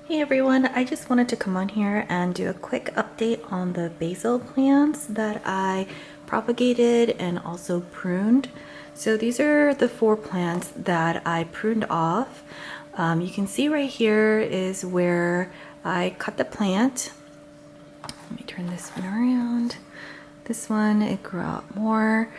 Hey everyone, I just wanted to come on here and do a quick update on the basil plants that I propagated and also pruned. So these are the 4 plants that I pruned off. You can see right here is where I cut the plant. Let me turn this one around. This one, it grew out more.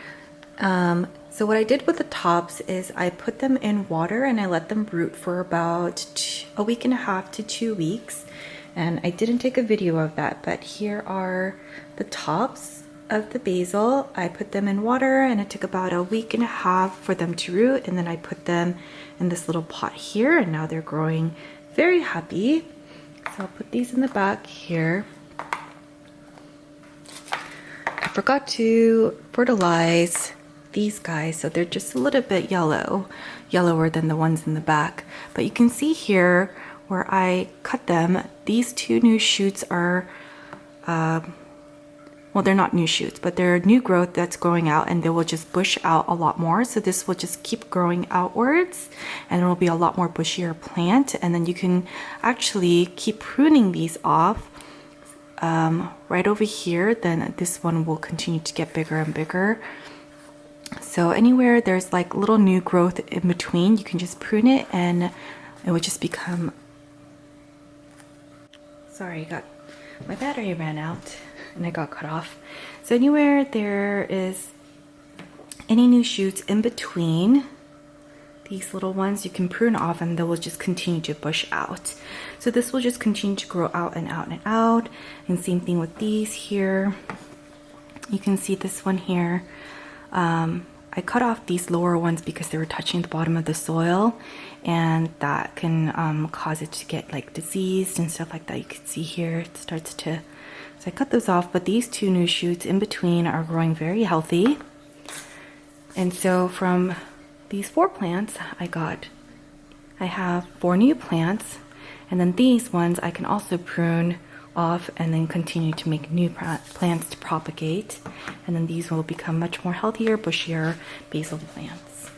So what I did with the tops is I put them in water and I let them root for about a week and a half to 2 weeks. And I didn't take a video of that, but here are the tops of the basil. I put them in water and it took about a week and a half for them to root, and then I put them in this little pot here, and now they're growing very happy. So I'll put these in the back here. I forgot to fertilize these guys, so they're just a little bit yellower than the ones in the back. But you can see here where I cut them, these 2 new shoots are well, they're not new shoots, but they're new growth that's growing out, and they will just bush out a lot more. So this will just keep growing outwards and it will be a lot more bushier plant, and then you can actually keep pruning these off right over here. Then this one will continue to get bigger and bigger. So anywhere there's like little new growth in between, you can just prune it and it would just become... Sorry, my battery ran out and I got cut off. So anywhere there is any new shoots in between these little ones, you can prune off and they will just continue to bush out. So this will just continue to grow out and out and out. And same thing with these here. You can see this one here. I cut off these lower ones because they were touching the bottom of the soil, and that can cause it to get like diseased and stuff like that. You can see here it starts to... So I cut those off, but these 2 new shoots in between are growing very healthy. And so from these 4 plants I have 4 new plants, and then these ones I can also prune off and then continue to make new plants to propagate, and then these will become much more healthier, bushier basil plants.